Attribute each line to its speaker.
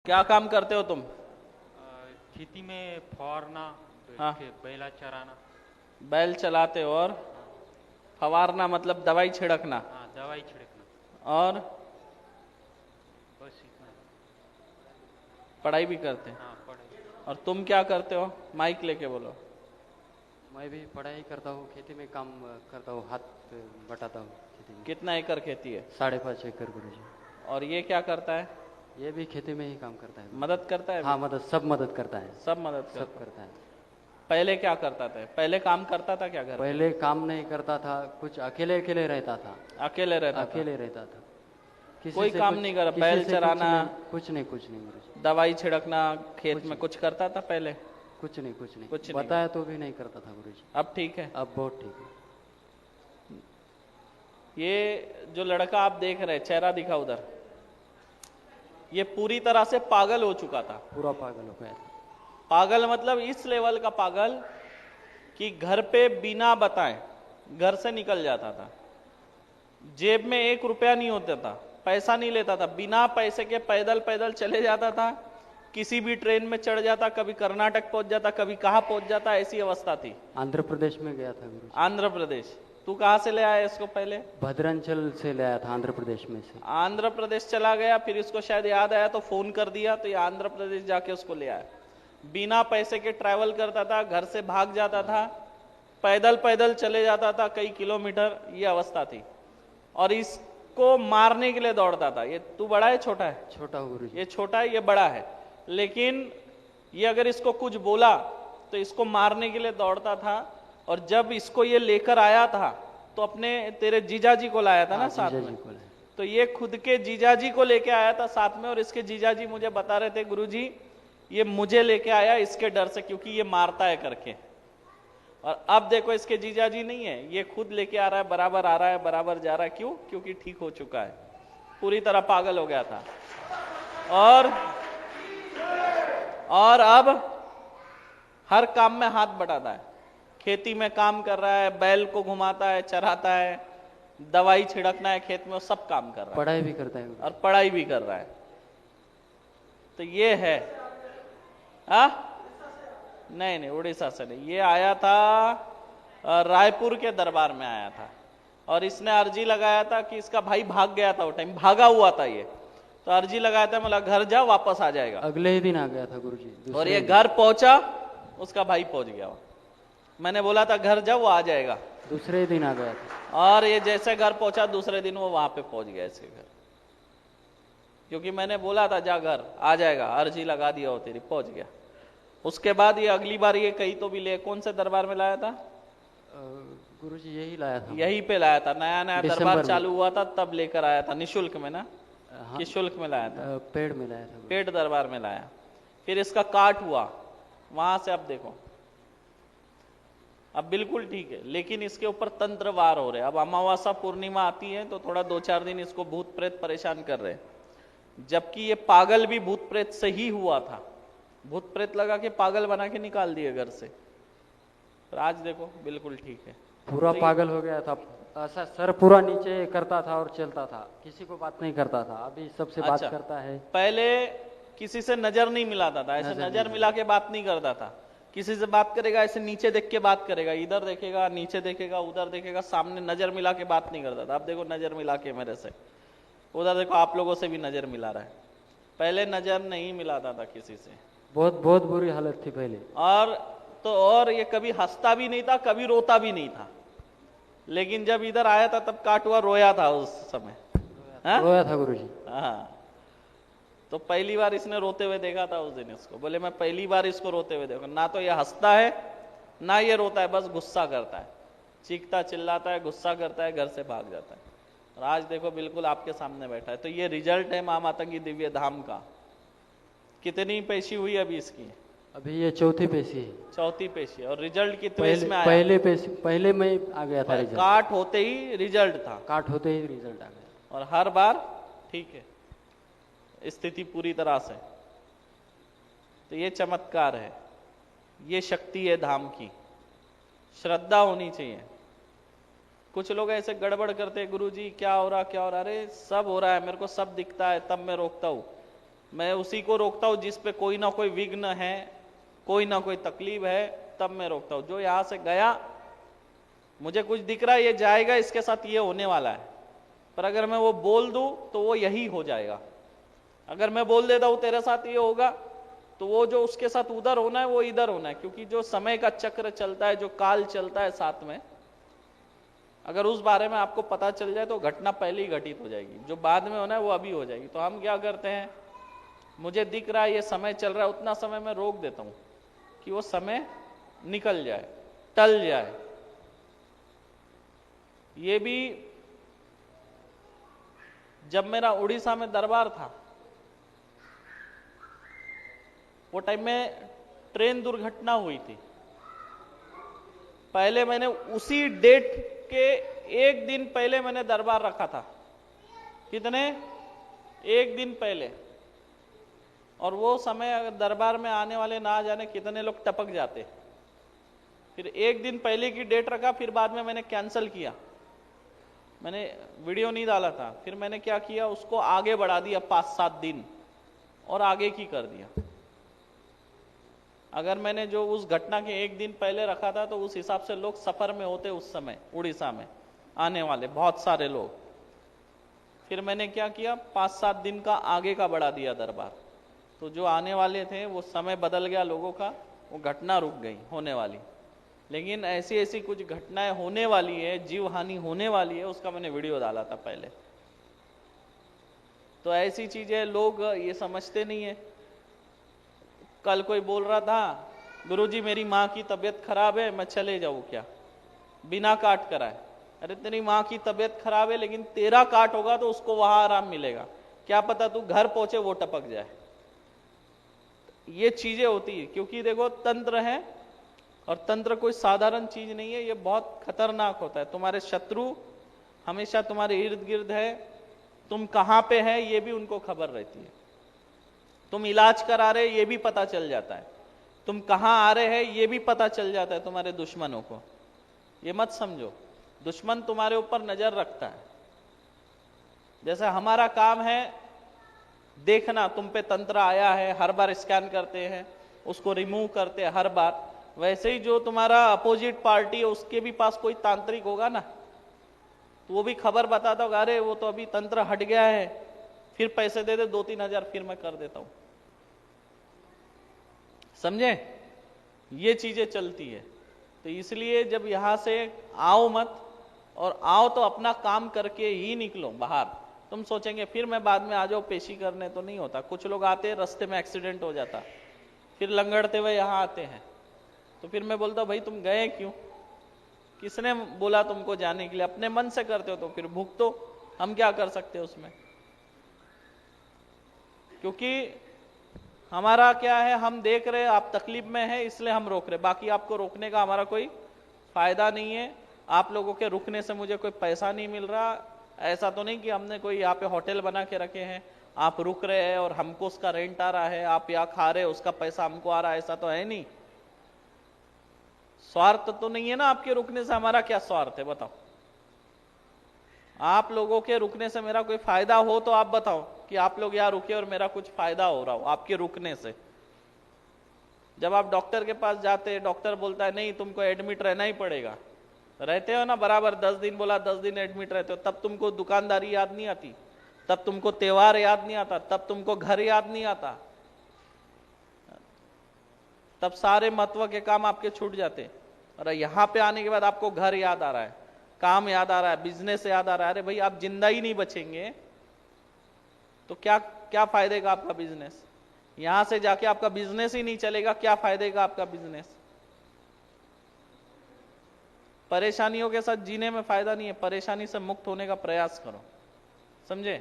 Speaker 1: क्या काम करते हो तुम?
Speaker 2: खेती में फवारना,
Speaker 1: हाँ,
Speaker 2: बैला चराना।
Speaker 1: बैल चलाते हो और
Speaker 2: हाँ।
Speaker 1: फवारना मतलब दवाई छिड़कना।
Speaker 2: हाँ, दवाई छिड़कना।
Speaker 1: और
Speaker 2: बस इतना।
Speaker 1: पढ़ाई भी करते हैं।
Speaker 2: हाँ, पढ़ाई।
Speaker 1: और तुम क्या करते हो? माइक लेके बोलो।
Speaker 3: मैं भी पढ़ाई करता हूँ, खेती में काम करता हूँ, हाथ बटाता हूँ खेती में।
Speaker 1: कितना एकड़ खेती है?
Speaker 3: 5.5 एकड़ गुरुजी।
Speaker 1: और ये क्या करता है?
Speaker 3: ये भी खेती में ही काम करता है।
Speaker 1: मदद करता है
Speaker 3: हाँ,
Speaker 1: भी?
Speaker 3: मदद, सब मदद करता है।
Speaker 1: सब मदद
Speaker 3: सब
Speaker 1: करता है।
Speaker 3: करता है।
Speaker 1: पहले क्या करता था? पहले काम करता था क्या घर पे?
Speaker 3: पहले काम नहीं करता था, कुछ अकेले अकेले रहता था।
Speaker 1: अकेले रहता था?
Speaker 3: अकेले रहता था। किसी
Speaker 1: कोई
Speaker 3: से
Speaker 1: काम
Speaker 3: कुछ-
Speaker 1: नहीं करा?
Speaker 3: किसी
Speaker 1: बैल
Speaker 3: से
Speaker 1: चराना,
Speaker 3: कुछ नहीं गुरुजी।
Speaker 1: दवाई छिड़कना, खेत
Speaker 3: कुछ
Speaker 1: में
Speaker 3: नहीं।
Speaker 1: कुछ करता था पहले?
Speaker 3: कुछ नहीं
Speaker 1: कुछ नहीं
Speaker 3: बताया तो भी नहीं करता था गुरुजी।
Speaker 1: अब ठीक है?
Speaker 3: अब बहुत ठीक है।
Speaker 1: ये जो लड़का आप देख रहे हैं, चेहरा दिखा उधर, ये पूरी तरह से पागल हो चुका था।
Speaker 3: पूरा पागल हो गया था।
Speaker 1: पागल मतलब इस लेवल का पागल कि घर पे बिना बताए घर से निकल जाता था। जेब में 1 रुपया नहीं होता था, पैसा नहीं लेता था, बिना पैसे के पैदल पैदल चले जाता था। किसी भी ट्रेन में चढ़ जाता, कभी कर्नाटक पहुंच जाता, कभी कहाँ पहुंच जाता, ऐसी अवस्था थी।
Speaker 3: आंध्र प्रदेश में गया था गुरुजी।
Speaker 1: आंध्र प्रदेश? तू कहाँ से ले आया इसको? पहले
Speaker 3: भद्रांचल से ले आया था, आंध्र प्रदेश में से।
Speaker 1: आंध्र प्रदेश चला गया, फिर इसको शायद याद आया तो फोन कर दिया, तो ये आंध्र प्रदेश जाके उसको ले आया। बिना पैसे के ट्रैवल करता था, घर से भाग जाता था, पैदल पैदल चले जाता था कई किलोमीटर, ये अवस्था थी। और इसको मारने के लिए दौड़ता था। ये तू बड़ा है छोटा है?
Speaker 3: छोटा हो गुरुजी।
Speaker 1: ये छोटा है, ये बड़ा है, लेकिन ये अगर इसको कुछ बोला तो इसको मारने के लिए दौड़ता था। और जब इसको ये लेकर आया था तो अपने तेरे जीजाजी को लाया था ना साथ
Speaker 3: जीजा
Speaker 1: में,
Speaker 3: जी को लाया।
Speaker 1: तो ये खुद के जीजाजी को लेके आया था साथ में। और इसके जीजाजी मुझे बता रहे थे, गुरुजी ये मुझे लेके आया इसके डर से, क्योंकि ये मारता है करके। और अब देखो इसके जीजाजी नहीं है, ये खुद लेके आ रहा है, बराबर आ रहा है, बराबर जा रहा है। क्यों? क्योंकि ठीक हो चुका है, पूरी तरह पागल हो गया था। और अब हर काम में हाथ बटाता है। खेती में काम कर रहा है, बैल को घुमाता है, चराता है, दवाई छिड़कना है खेत में, वो सब काम कर रहा है।
Speaker 3: पढ़ाई भी करता है
Speaker 1: और पढ़ाई भी कर रहा है। तो ये है। नहीं, उड़ीसा से नहीं, ये आया था रायपुर के दरबार में आया था। और इसने अर्जी लगाया था कि इसका भाई भाग गया था, वो टाइम भागा हुआ था ये, तो अर्जी लगाया था, मतलब घर जा वापस आ जाएगा।
Speaker 3: अगले ही दिन आ गया था गुरुजी।
Speaker 1: और ये घर पहुंचा, उसका भाई पहुंच गया। मैंने बोला था घर जा, वो आ जाएगा।
Speaker 3: दूसरे ही दिन आ गया था।
Speaker 1: और ये जैसे घर पहुंचा, दूसरे दिन वो वहां पे पहुंच गया इसके घर। क्योंकि मैंने बोला था जा घर आ जाएगा, अर्जी लगा दिया हो तेरी, पहुंच गया। उसके बाद ये अगली बार ये कहीं तो भी ले, कौन से दरबार में लाया था?
Speaker 3: गुरुजी यही लाया था।
Speaker 1: यहीं पे लाया था, नया नया
Speaker 3: दिसंबर
Speaker 1: दरबार
Speaker 3: में।
Speaker 1: चालू हुआ था तब लेकर आया था। निशुल्क में ना?
Speaker 3: हाँ,
Speaker 1: कि शुल्क में लाया था?
Speaker 3: पेड़ में लाया था गुरुजी।
Speaker 1: पेट दरबार में लाया। फिर इसका काट हुआ वहां से। अब देखो, अब बिल्कुल ठीक है, लेकिन इसके ऊपर तंत्र वार हो रहे। अब अमावस्या पूर्णिमा आती है तो थोड़ा 2-4 दिन इसको भूत प्रेत परेशान कर रहे, जबकि ये पागल भी भूत प्रेत से ही हुआ था। भूत प्रेत लगा के पागल बना के निकाल दिए घर से। पर आज देखो बिल्कुल ठीक है।
Speaker 3: पूरा
Speaker 1: तो
Speaker 3: पागल हो गया था। ऐसा सर पूरा नीचे करता था और चलता था, किसी को बात नहीं करता था। अभी सबसे बात
Speaker 1: अच्छा,
Speaker 3: करता है।
Speaker 1: पहले किसी से नजर नहीं मिलाता था, ऐसे नजर मिला के बात नहीं करता था। किसी से बात करेगा ऐसे नीचे देख के बात करेगा, इधर देखेगा, नीचे देखेगा, उधर देखेगा, सामने नजर मिला के बात नहीं करता था। अब देखो नजर मिला के मेरे से, उधर देखो आप लोगों से भी नजर मिला रहा है। पहले नजर नहीं मिलाता था किसी से।
Speaker 3: बहुत बहुत बुरी हालत थी पहले।
Speaker 1: और ये कभी हंसता भी नहीं था, कभी रोता भी नहीं था। लेकिन जब इधर आया था तब काट हुआ रोया था उस समय।
Speaker 3: रोया था गुरुजी।
Speaker 1: हाँ, तो पहली बार इसने रोते हुए देखा था उस दिन इसको। बोले मैं पहली बार इसको रोते हुए देखा, ना तो ये हंसता है ना ये रोता है, बस गुस्सा करता है, चीखता चिल्लाता है, गुस्सा करता है, घर से भाग जाता है। और आज देखो बिल्कुल आपके सामने बैठा है। तो ये रिजल्ट है मां मातंगी दिव्य धाम का। कितनी पेशी हुई अभी इसकी?
Speaker 3: अभी ये चौथी पेशी है।
Speaker 1: चौथी पेशी। और रिजल्ट कितने इसमें आया?
Speaker 3: पहले पेशी, पहले में आ गया था रिजल्ट।
Speaker 1: काट होते ही रिजल्ट था।
Speaker 3: काट होते ही रिजल्ट आ गया।
Speaker 1: और हर बार ठीक है, स्थिति पूरी तरह से। तो ये चमत्कार है, ये शक्ति है धाम की। श्रद्धा होनी चाहिए। कुछ लोग ऐसे गड़बड़ करते हैं, गुरुजी क्या हो रहा क्या हो रहा। अरे सब हो रहा है, मेरे को सब दिखता है, तब मैं रोकता हूं। मैं उसी को रोकता हूं जिस पे कोई ना कोई विघ्न है, कोई ना कोई तकलीफ है, तब मैं रोकता हूं। जो यहां से गया, मुझे कुछ दिख रहा है ये जाएगा, इसके साथ ये होने वाला है, पर अगर मैं वो बोल दूं तो वो यही हो जाएगा। अगर मैं बोल देता हूं तेरे साथ ये होगा, तो वो जो उसके साथ उधर होना है वो इधर होना है, क्योंकि जो समय का चक्र चलता है, जो काल चलता है साथ में, अगर उस बारे में आपको पता चल जाए तो घटना पहले ही घटित हो जाएगी, जो बाद में होना है वो अभी हो जाएगी। तो हम क्या करते हैं, मुझे दिख रहा है ये समय चल रहा है, उतना समय मैं रोक देता हूं कि वो समय निकल जाए, टल जाए। ये भी जब मेरा उड़ीसा में दरबार था, वो टाइम में ट्रेन दुर्घटना हुई थी। पहले मैंने उसी डेट के एक दिन पहले मैंने दरबार रखा था। कितने? एक दिन पहले। और वो समय अगर दरबार में आने वाले ना जाने कितने लोग टपक जाते। फिर एक दिन पहले की डेट रखा, फिर बाद में मैंने कैंसिल किया, मैंने वीडियो नहीं डाला था। फिर मैंने क्या किया, उसको आगे बढ़ा दिया 5-7 दिन और आगे की कर दिया। अगर मैंने जो उस घटना के एक दिन पहले रखा था तो उस हिसाब से लोग सफर में होते उस समय उड़ीसा में आने वाले बहुत सारे लोग। फिर मैंने क्या किया, 5-7 दिन का आगे का बढ़ा दिया दरबार। तो जो आने वाले थे वो समय बदल गया लोगों का, वो घटना रुक गई होने वाली। लेकिन ऐसी ऐसी कुछ घटनाएं होने वाली है, जीव हानि होने वाली है, उसका मैंने वीडियो डाला था पहले। तो ऐसी चीजें लोग ये समझते नहीं है। कल कोई बोल रहा था, गुरुजी मेरी माँ की तबीयत खराब है, मैं चले जाऊं क्या, बिना काट कराए। अरे तेरी माँ की तबीयत खराब है, लेकिन तेरा काट होगा तो उसको वहां आराम मिलेगा, क्या पता तू घर पहुंचे वो टपक जाए। ये चीजें होती है, क्योंकि देखो तंत्र है, और तंत्र कोई साधारण चीज नहीं है, ये बहुत खतरनाक होता है। तुम्हारे शत्रु हमेशा तुम्हारे इर्द गिर्द है, तुम कहां पे है ये भी उनको खबर रहती है, तुम इलाज करा रहे ये भी पता चल जाता है, तुम कहां आ रहे हैं ये भी पता चल जाता है तुम्हारे दुश्मनों को। ये मत समझो, दुश्मन तुम्हारे ऊपर नजर रखता है। जैसे हमारा काम है देखना तुम पे तंत्र आया है, हर बार स्कैन करते हैं, उसको रिमूव करते हैं हर बार। वैसे ही जो तुम्हारा अपोजिट पार्टी है उसके भी पास कोई तांत्रिक होगा ना, तो वो भी खबर बताता होगा, अरे वो तो अभी तंत्र हट गया है, फिर पैसे दे दे 2-3 हजार, फिर मैं कर देता हूं। समझे? ये चीजें चलती है। तो इसलिए जब यहां से आओ मत, और आओ तो अपना काम करके ही निकलो बाहर। तुम सोचेंगे फिर मैं बाद में आ जाओ पेशी करने, तो नहीं होता। कुछ लोग आते हैं, रास्ते में एक्सीडेंट हो जाता, फिर लंगड़ते हुए यहां आते हैं। तो फिर मैं बोलता हूं भाई तुम गए क्यों, किसने बोला तुमको जाने के लिए? अपने मन से करते हो तो फिर भुगतो, हम क्या कर सकते हैं उसमें। क्योंकि हमारा क्या है, हम देख रहे हैं आप तकलीफ में है इसलिए हम रोक रहे, बाकी आपको रोकने का हमारा कोई फायदा नहीं है। आप लोगों के रुकने से मुझे कोई पैसा नहीं मिल रहा। ऐसा तो नहीं कि हमने कोई यहाँ पे होटल बना के रखे हैं, आप रुक रहे हैं और हमको उसका रेंट आ रहा है, आप यहाँ खा रहे हैं उसका पैसा हमको आ रहा है, ऐसा तो है नहीं। स्वार्थ तो नहीं है ना आपके रुकने से। हमारा क्या स्वार्थ है बताओ? आप लोगों के रुकने से मेरा कोई फायदा हो तो आप बताओ कि आप लोग यहाँ रुके और मेरा कुछ फायदा हो रहा हो आपके रुकने से। जब आप डॉक्टर के पास जाते हैं, डॉक्टर बोलता है नहीं तुमको एडमिट रहना ही पड़ेगा, रहते हो ना बराबर, 10 दिन बोला 10 दिन एडमिट रहते हो। तब तुमको दुकानदारी याद नहीं आती, तब तुमको त्योहार याद नहीं आता, तब तुमको घर याद नहीं आता, तब सारे महत्व के काम आपके छूट जाते। और यहाँ पे आने के बाद आपको घर याद आ रहा है, काम याद आ रहा है, बिजनेस याद आ रहा है। अरे भाई आप जिंदा ही नहीं बचेंगे तो क्या क्या फायदे का आपका बिजनेस? यहां से जाके आपका बिजनेस ही नहीं चलेगा, क्या फायदे का आपका बिजनेस? परेशानियों के साथ जीने में फायदा नहीं है, परेशानी से मुक्त होने का प्रयास करो। समझे?